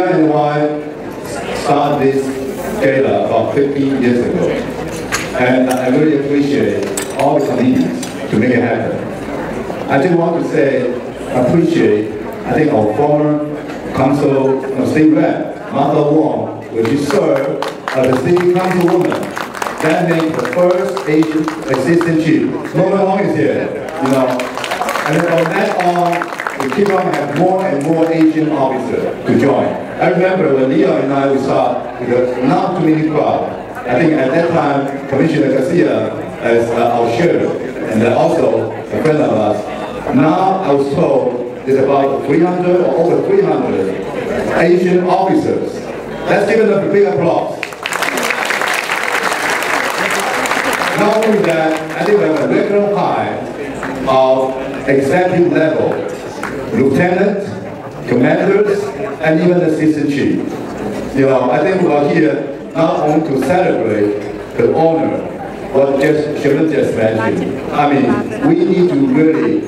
Liang and I started this gala about 15 years ago, and I really appreciate all the committees to make it happen. I just want to say, appreciate, I think our former council, state rep, Martha Wong, when she served as the city councilwoman, that made the first Asian assistant chief. Norman Wong is here, you know. And then from that on, we keep on having more and more Asian officers to join. I remember when Liang and I, we saw not too many crowd. I think at that time, Commissioner Garcia as our sheriff, and also a friend of us. Now I was told there's about 300 or over 300 Asian officers. Let's give them a big applause. Not only that, I think we have a record high of executive level, lieutenants, commanders, and even assistant chief. You know, I think we are here not only to celebrate, but honor what Sheldon just mentioned. I mean, we need to really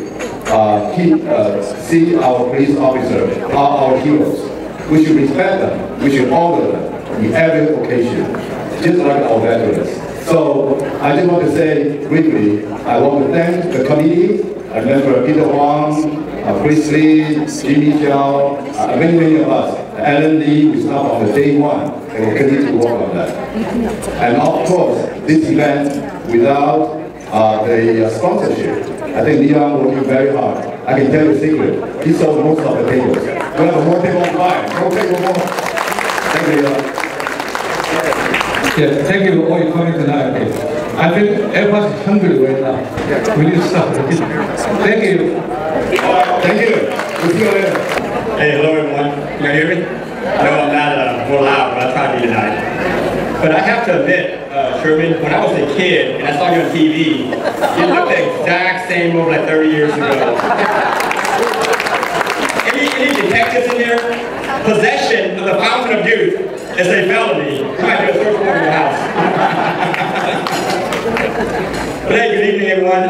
see our police officers are our heroes. We should respect them. We should honor them in every occasion, just like our veterans. So I just want to say briefly, I want to thank the committee. I remember Peter Huang, Chris Lee, Jimmy Chow, many of us. Alan Lee, we started on the day one, and we'll continue to work on that. And of course, this event, without the sponsorship, I think Liang working very hard. I can tell you a secret, he sold most of the tables. We have more table on fire, more table more. Thank you, Liang. Yeah, thank you for all your coming tonight. I think everyone's hungry right now. We need to stop. Thank you. Thank you. We'll see you later. Hey, hello everyone. Can you hear me? No, I'm not more loud, but I'll try to be tonight. But I have to admit, Sherman, when I was a kid and I saw you on TV, you looked the exact same over like 30 years ago. Any detectives in here? Possession of the fountain of youth is a felony. You might do a search warrant in your house. But hey, good evening everyone.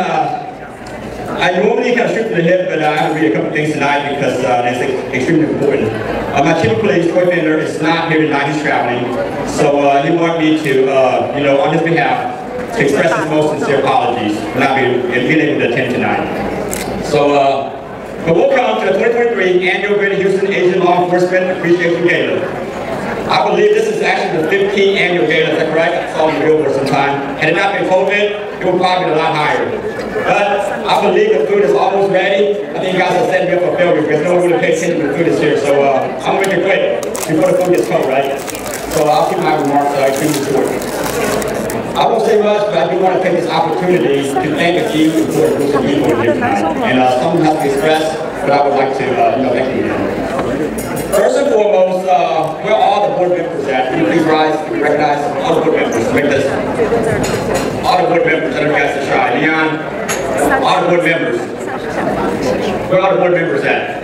I normally kind of shoot from the hip, but I have to read a couple things tonight because it's extremely important. My chief of police, Troy Fender, is not here tonight, he's traveling. So he wanted me to, on his behalf, to express his most sincere apologies for not being able to attend tonight. So, but welcome to the 2023 Annual Greater Houston Asian Law Enforcement Appreciation Gala. I believe this is actually the 15th annual gala, is that correct? I saw the bill for some time. Had it not been COVID, it would probably be a lot higher. But I believe the food is almost ready. I think you guys are setting me up for failure because no one really pays attention to the food is here. So I'm going to make it quick before the food gets cold, right? So I'll keep my remarks extremely short. I won't say much, but I do want to take this opportunity to thank a few important groups of people here tonight. And some has to be expressed, but I would like to thank you again. First and foremost, where are all the board members at? Can you please rise and recognize all the board members? Make this. All the board members, I don't know if you guys to try. Leon, all the board members. Where are all the board members at?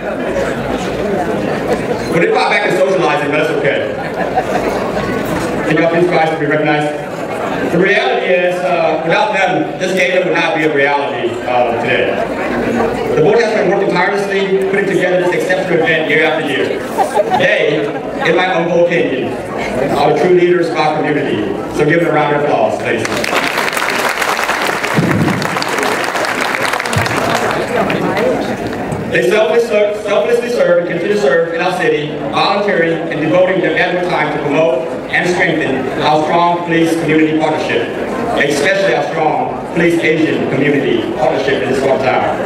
Well, they pop back and socializing, but that's okay. Can y'all please rise to be recognized? The reality is, without them, this gala would not be a reality today. The board has been working tirelessly, putting together this exceptional event year after year. They, in my humble opinion, are the true leaders of our community. So give them a round of applause, please. They selflessly serve and continue to serve in our city, volunteering and devoting their valuable time to promote and strengthen our strong police community partnership, especially our strong police Asian community partnership in this small town.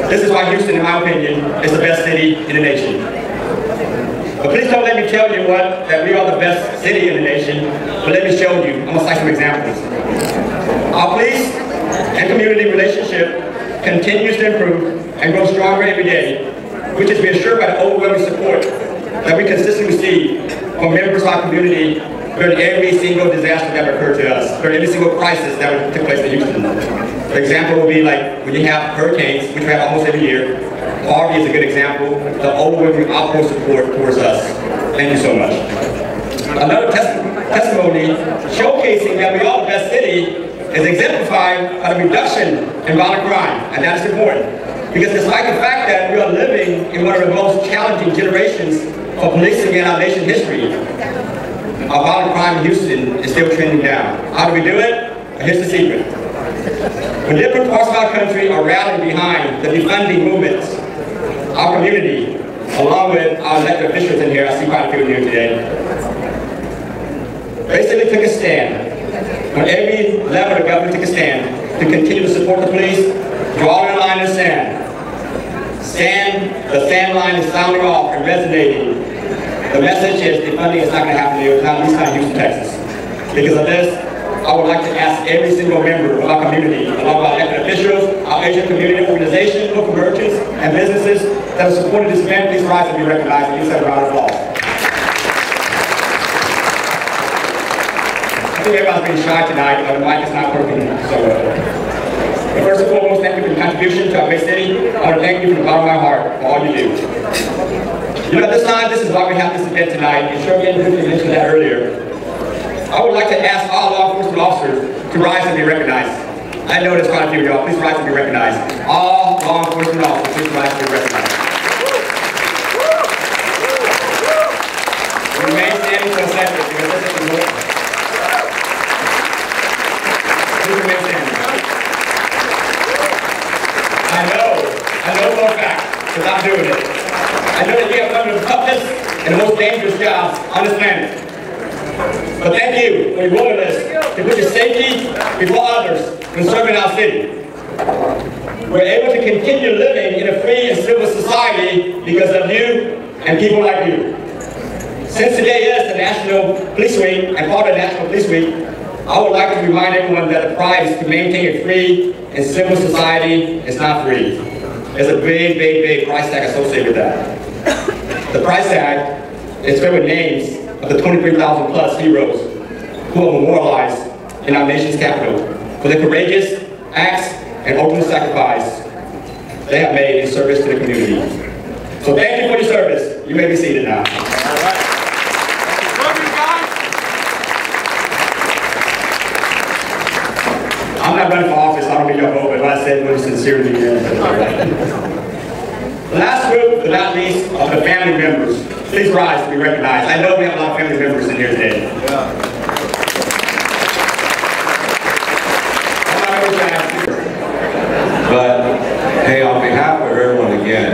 This is why Houston, in my opinion, is the best city in the nation. But please don't let me tell you that we are the best city in the nation, but let me show you. I'm going to cite some examples. Our police and community relationship continues to improve and grow stronger every day, which is reassured by the overwhelming support that we consistently receive from members of our community during every single disaster that occurred to us, during every single crisis that took place in Houston. The example would be like when you have hurricanes, which we have almost every year. Harvey is a good example, the overwhelming outpour support towards us. Thank you so much. Another testimony showcasing that we are the best city is exemplified by the reduction in violent crime, and that is important. Because despite the fact that we are living in one of the most challenging generations for policing in our nation's history, our violent crime in Houston is still trending down. How do we do it? Here's the secret. When different parts of our country are rallying behind the defunding movements, our community, along with our elected officials in here, I see quite a few in here today, basically took a stand. When every level of government took a stand to continue to support the police, drawing a line in the sand. The sand line is sounding off and resonating. The message is defunding is not going to happen here, not at least not in Houston, Texas. Because of this, I would like to ask every single member of our community, along with our elected officials, our Asian community organizations, local merchants, and businesses that have supported this event, please rise and be recognized. Please have a round of applause. I think everyone's been shy tonight, but the mic is not working so well. But first and foremost, thank you for your contribution to our great city. I want to thank you from the bottom of my heart for all you do. You know, at this time, this is why we have this event tonight, and Shirley mentioned that earlier. I would like to ask all law enforcement officers to rise and be recognized. I know there's quite a few of y'all. Please rise and be recognized. All law enforcement officers, please rise and be recognized. Remain standing for a second because this is important. Please remain standing. I know for a fact, because I'm doing it. I know that you have one of the toughest and the most dangerous jobs on this planet. But thank you for your willingness to put your safety before others when serving our city. We're able to continue living in a free and civil society because of you and people like you. Since today is the National Police Week and part of the National Police Week, I would like to remind everyone that the prize to maintain a free and civil society is not free. There's a big, big, big price tag associated with that. The price tag is filled with names of the 23,000 plus heroes who are memorialized in our nation's capital for their courageous acts and ultimate sacrifice they have made in service to the community. So thank you for your service. You may be seated now. I'm not running for office, I don't need your vote, but what I said was sincerely. The last group, but not least, of the family members. Please rise to be recognized. I know we have a lot of family members in here today. But, hey, on behalf of everyone again,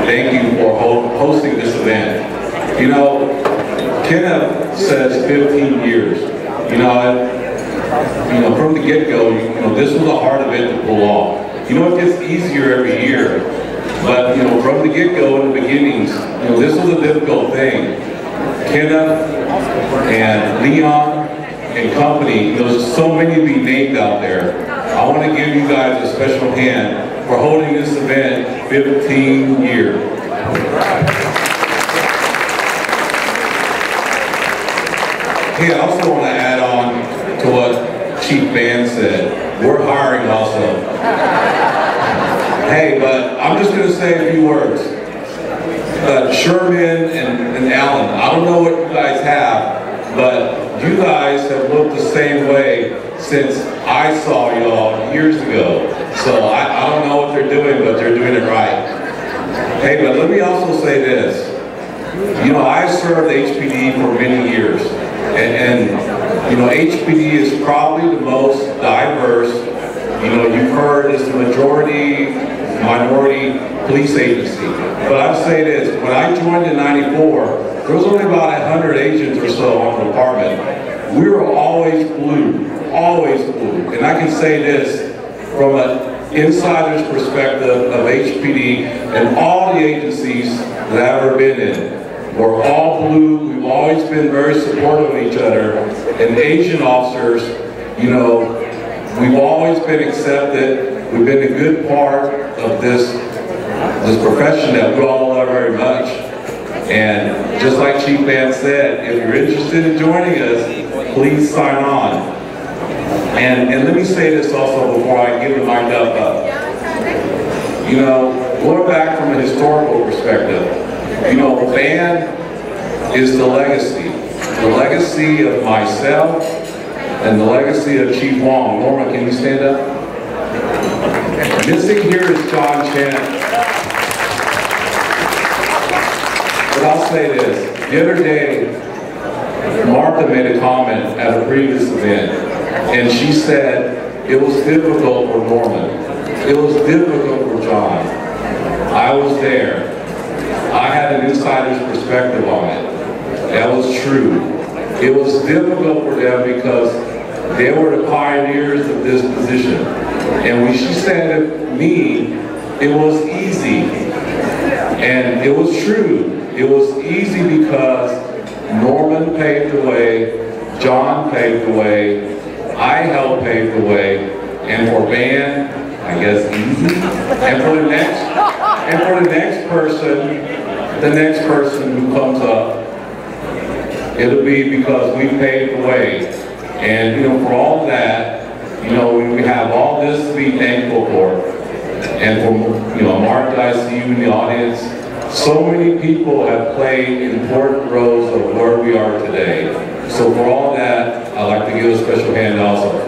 thank you for hosting this event. You know, Kenneth says 15 years. You know, from the get-go, this was a hard event to pull off. You know, it gets easier every year. But, from the get-go in the beginnings, this was a difficult thing. Kenneth and Leon and company, there's so many to be named out there. I want to give you guys a special hand for holding this event 15 years. Hey, I also want to add on to what Chief Van said. We're hiring also. Hey, but I'm just going to say a few words. Sherman and Alan, I don't know what you guys have, but you guys have looked the same way since I saw y'all years ago. So I don't know what they're doing, but they're doing it right. Hey, but let me also say this. I served HPD for many years, and HPD is probably the most diverse. You've heard it's the minority police agency. But I'd say this, when I joined in '94, there was only about 100 agents or so on the department. We were always blue, always blue. And I can say this from an insider's perspective of HPD and all the agencies that I've ever been in. We're all blue, we've always been very supportive of each other. And Asian officers, we've always been accepted. We've been a good part of this profession that we all love very much. And just like Chief Van said, if you're interested in joining us, please sign on. And let me say this also before I give the mic up. Going back from a historical perspective, Van is the legacy of myself and the legacy of Chief Wong. Norma, can you stand up? Missing here is John Chen. But I'll say this. The other day, Martha made a comment at a previous event, and she said it was difficult for Norman. It was difficult for John. I was there. I had an insider's perspective on it. That was true. It was difficult for them because they were the pioneers of this position. And when she said to me, it was easy. And it was true. It was easy because Norman paved the way, John paved the way, I helped pave the way, and for Van, I guess easy. And for the next person who comes up, it'll be because we paved the way. And you know, for all that, you know, we have all this to be thankful for. And for, you know, Martha, I see you in the audience. So many people have played important roles of where we are today. So for all that, I'd like to give a special hand also.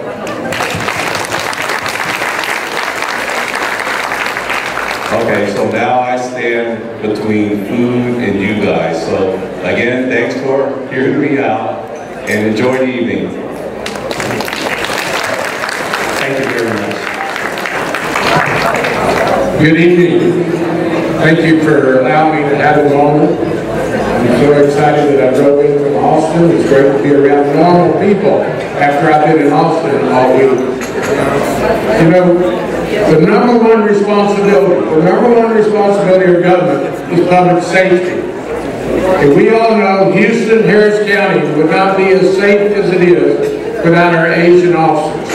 Okay, so now I stand between food and you guys. So again, thanks for hearing me out and enjoy the evening. Thank you very much. Good evening. Thank you for allowing me to have a moment. I'm so excited that I drove in from Austin. It's great to be around normal people after I've been in Austin all week. You know, the number one responsibility of government is public safety. And we all know Houston, Harris County would not be as safe as it is without our Asian officers.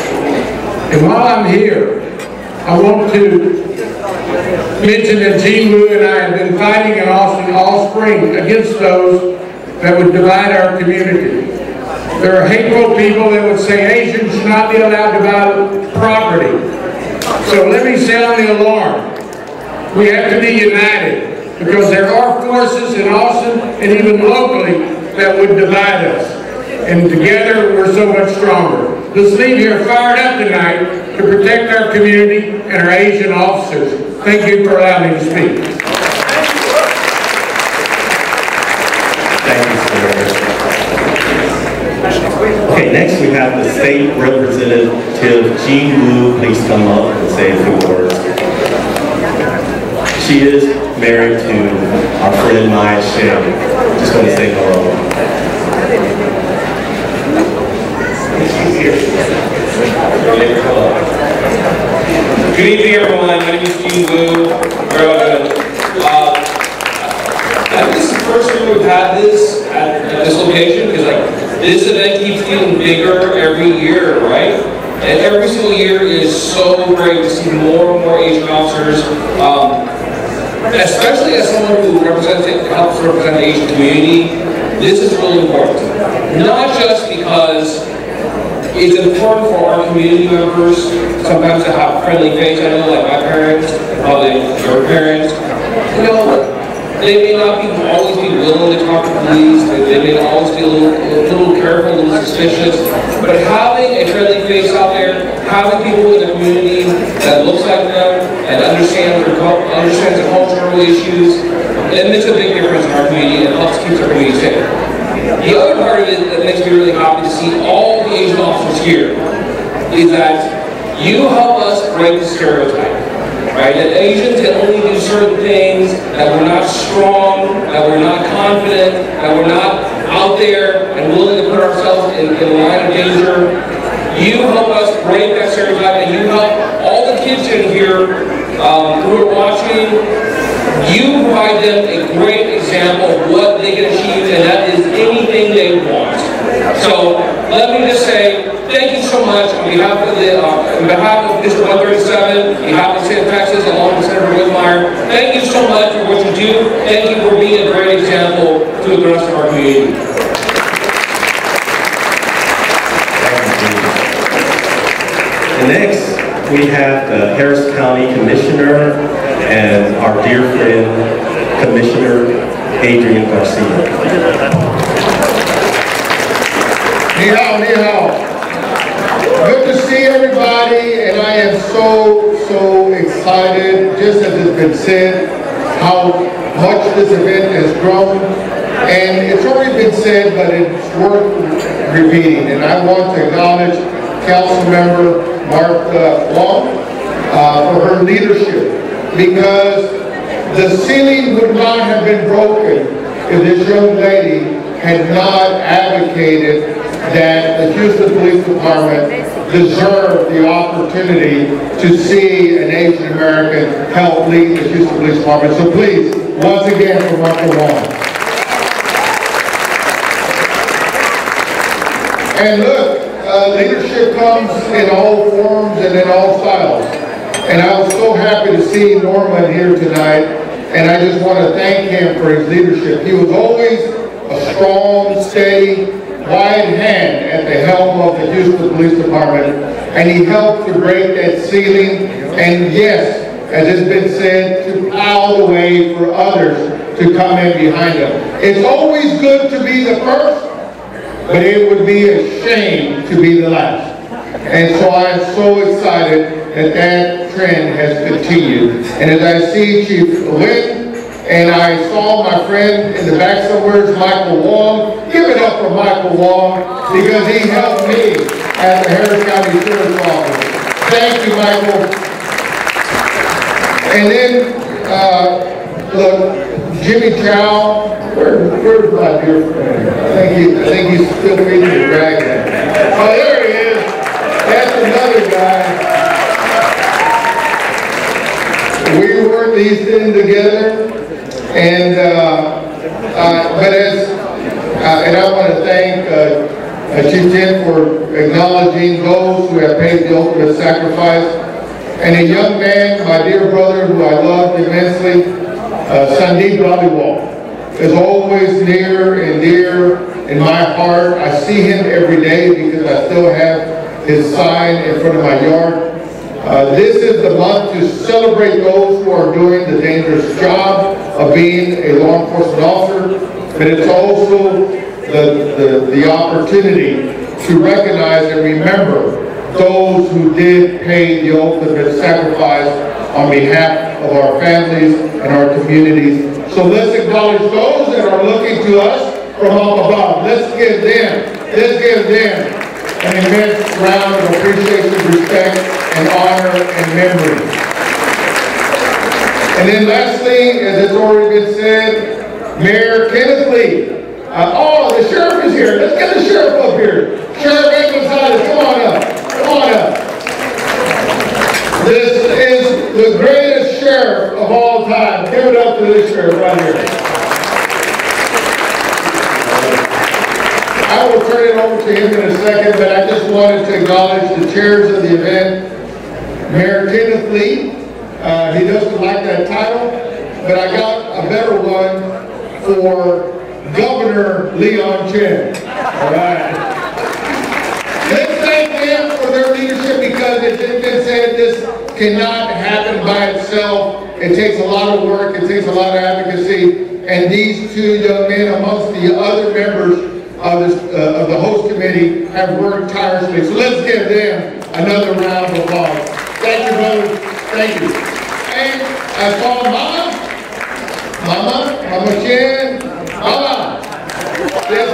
And while I'm here, I want to mention that Gene Wu and I have been fighting in Austin all spring against those that would divide our community. There are hateful people that would say Asians should not be allowed to buy property. So let me sound the alarm. We have to be united because there are forces in Austin and even locally that would divide us. And together we're so much stronger. Let's leave here fired up tonight to protect our community and our Asian officers. Thank you for allowing me to speak. Thank you, sir. Okay, next we have the State Representative Gene Wu. Please come up and say a few words. She is married to our friend Maya Shem. Just want to say hello. Good evening, everyone. My name is Gene Wu. This is the first year we've had this at this location because, like, this event keeps getting bigger every year, right? And every single year is so great to see more and more Asian officers, especially as someone who helps represent the Asian community. This is really important, not just because it's important for our community members sometimes to have a friendly face. I know, like my parents, probably your parents, you know, they may not always be willing to talk to police. They may always be a little careful, a little suspicious. But having a friendly face out there, having people in the community that looks like them and understands the cultural issues, it makes a big difference in our community and helps keep our community safe. The other part of it that makes me really happy to see all the Asian officers here is that you help us break the stereotype, right? That Asians can only do certain things, that we're not strong, that we're not confident, that we're not out there and willing to put ourselves in a line of danger. You help us break that stereotype, and you help all the kids in here who are watching. You provide them a great example of what they can achieve, and that is anything they want. So let me just say thank you so much on behalf of District 137, on behalf of the state of Texas, along with Senator Whitmire. Thank you so much for what you do. Thank you for being a great example to the rest of our community. And next, we have the Harris County Commissioner and our dear friend, Commissioner Adrian Garcia. Ni hao, ni hao. Good to see everybody, and I am so excited excited, just as it's been said, how much this event has grown. And it's already been said, but it's worth repeating. And I want to acknowledge Councilmember Martha Long for her leadership, because the ceiling would not have been broken if this young lady had not advocated that the Houston Police Department deserved the opportunity to see an Asian American help lead the Houston Police Department. So please, once again, for Martha Long. And look, leadership comes in all forms and in all styles. And I was so happy to see Norman here tonight, and I just want to thank him for his leadership. He was always a strong, steady, wide hand at the helm of the Houston Police Department, and he helped to break that ceiling, and yes, as it's been said, to plow the way for others to come in behind him. It's always good to be the first, but it would be a shame to be the last. And so I'm so excited that that trend has continued. And as I see Chief Lynn, and I saw my friend in the back somewhere, Michael Wong. Give it up for Michael Wong, because he helped me at the Harris County Sheriff's Office. Thank you, Michael. And then, look, Jimmy Chow, where's my dear friend? I think he's still reading the dragon. Oh, there he is. That's another guy. We worked these things together, and and I want to thank Chief Jen for acknowledging those who have paid the ultimate sacrifice, and a young man, my dear brother, who I love immensely, Sandeep Dhaliwal, is always near and dear in my heart. I see him every day because I still have his sign in front of my yard. This is the month to celebrate those who are doing the dangerous job of being a law enforcement officer, but it's also the opportunity to recognize and remember those who did pay the ultimate sacrifice on behalf of our families and our communities. So let's acknowledge those that are looking to us from up above. Let's give them an immense round of appreciation, respect, and honor and memory. And then lastly, as it's already been said, Mayor Kenneth Lee. Oh, the sheriff is here. Let's get the sheriff up here. Sheriff Gonzalez, come on up. Come on up. This is the greatest sheriff of all time. Give it up to this sheriff right here. I will turn it over to him in a second, but I just wanted to acknowledge the chairs of the event. Mayor Kenneth Lee, he doesn't like that title, but I got a better one for Governor Leon Chen. All right. Let's thank them for their leadership, because as it's been said, this cannot happen by itself. It takes a lot of work, it takes a lot of advocacy, and these two young men, amongst the other members of the host committee, have worked tirelessly. So let's give them another round of applause. Thank you, brothers. Thank you. And I saw Mama Chen. Mama. This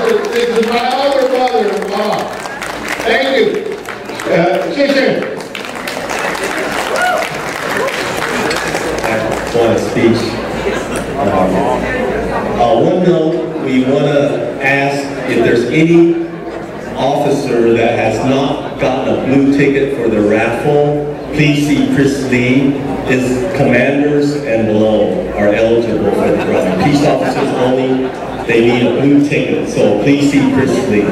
is my other brother, Mama. Thank you. Chen. For a speech. One note, we want to ask if there's any officer that has not gotten a blue ticket for the raffle. Please see Chris Lee. His commanders and below are eligible for the raffle. Peace officers only, they need a blue ticket. So please see Chris Lee.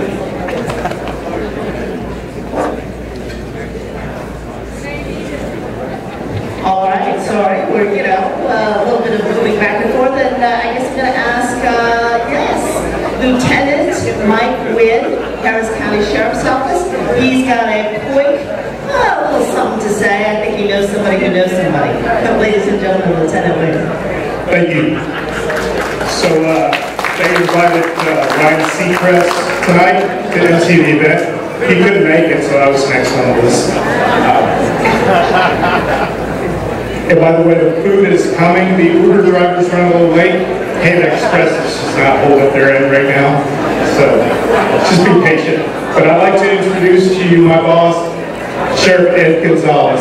All right, sorry, we're, a little bit of moving back and forth, and I guess I'm going to ask, Lieutenant Mike Wynn, Harris County Sheriff's Office. He's got a quick, little something to say. I think he knows somebody who knows somebody. Ladies and gentlemen, Lieutenant Wynn. Thank you. So, they invited Ryan Seacrest tonight to MC the event. He couldn't make it, so I was next on the list. And by the way, the food is coming. The Uber driver's running a little late. Panda Express is just not holding up their end right now. So just be patient. But I'd like to introduce to you my boss, Sheriff Ed Gonzalez.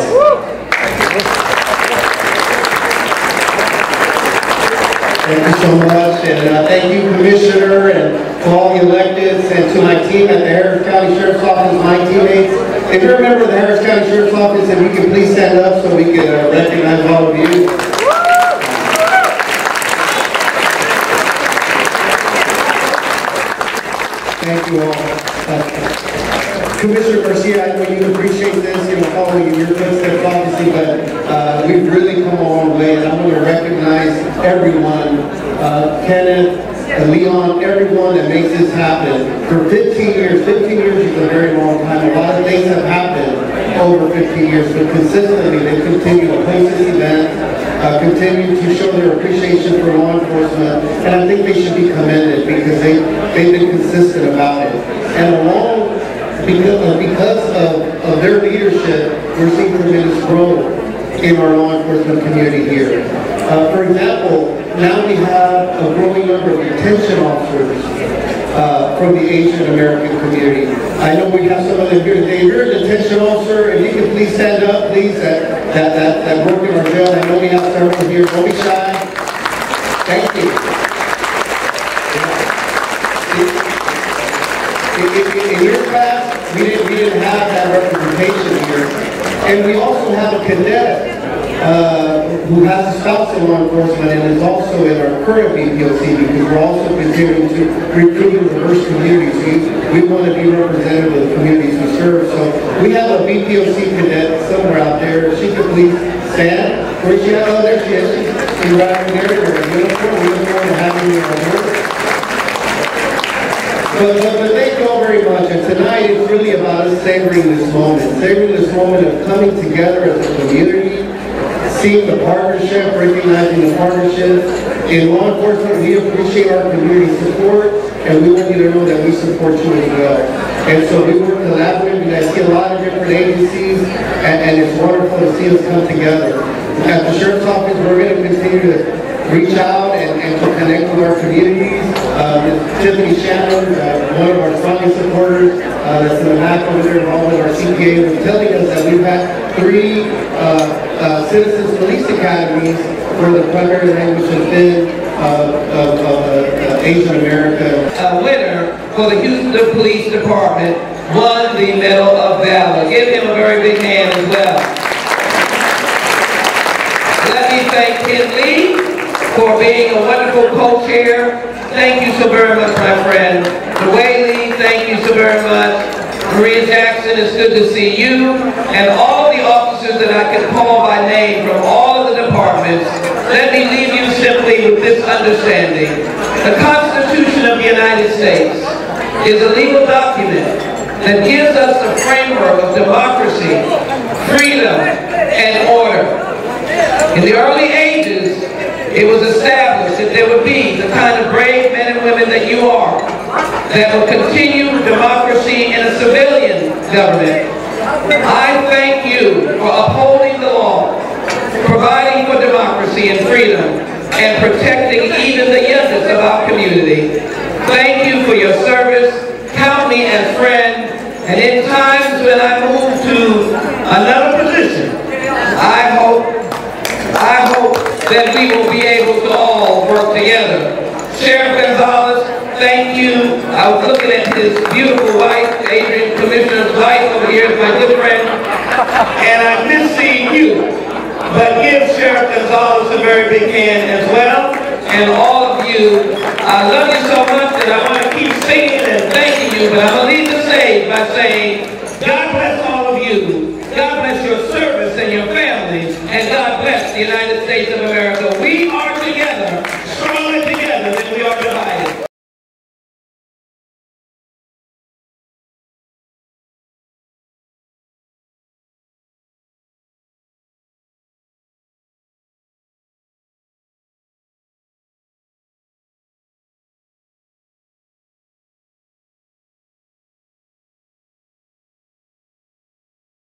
Thank you so much, and thank you, Commissioner, and to all the electeds, and to my team at the Harris County Sheriff's Office, my teammates. If you're a member of the Harris County Sheriff's Office, if you can please stand up so we can recognize all of you. Thank you all. Commissioner Garcia, I know you appreciate this, following in your footsteps, obviously, but we've really come a long way, and I want to recognize everyone, Kenneth, Leon, everyone that makes this happen. For 15 years is a very long time. A lot of things have happened over 15 years, but consistently they continue to host this event, continue to show their appreciation for law enforcement, and I think they should be commended because they've been consistent about it. And because of their leadership, we're seeing tremendous growth in our law enforcement community here. For example, now we have a growing number of detention officers from the Asian American community. I know we have some of them here today. If you're a detention officer, and you can please stand up, please, that work in our jail. I know we have several here. Don't be shy. Thank you. In years past, we didn't have that representation here. And we also have a cadet who has a spouse in law enforcement and is also in our current BPOC because we're also continuing to recruit in diverse communities. We want to be representative of the communities we serve. So we have a BPOC cadet somewhere out there. She could please stand. Where's she at? Oh, there she is. She's right over there in her uniform. We look forward to having you on board. But thank you all very much, and tonight it's really about us savoring this moment of coming together as a community, seeing the partnership, recognizing the partnership. In law enforcement, we appreciate our community support, and we want you to know that we support you as well. And so we work collaboratively. I see a lot of different agencies, and it's wonderful to see us come together. At the Sheriff's Office, we're going to continue to reach out and to connect with our communities. Tiffany Shannon, one of our strongest supporters, that's in the back over there, involved with our CPA, was telling us that we've had 3 citizens police academies where the primary language has been Asian America. A winner for the Houston Police Department won the Medal of Valor. Give him a very big hand as well. Let me thank Ken Lee for being a wonderful co-chair. Thank you so very much, my friend. Dwayne Lee, thank you so very much. Maria Jackson, it's good to see you. And all the officers that I can call by name from all of the departments, let me leave you simply with this understanding. The Constitution of the United States is a legal document that gives us a framework of democracy, freedom, and order. In the early ages, it was established that there would be the kind of brave men and women that you are that will continue democracy in a civilian government. I thank you for upholding the law, providing for democracy and freedom, and protecting even the youngest of our community. Thank you for your service. Count me as friend. And in times when I move to another position, I hope that we will be able to all work together. Sheriff Gonzalez, thank you. I was looking at his beautiful wife, Adrian Commissioner's wife over here, my good friend, and I miss seeing you. But give Sheriff Gonzalez a very big hand as well, and all of you. I love you so much that I want to keep singing and thanking you, but I'm going to leave the stage by saying, God bless all of you. God bless your service and your families, and God bless the United States of America. We are together.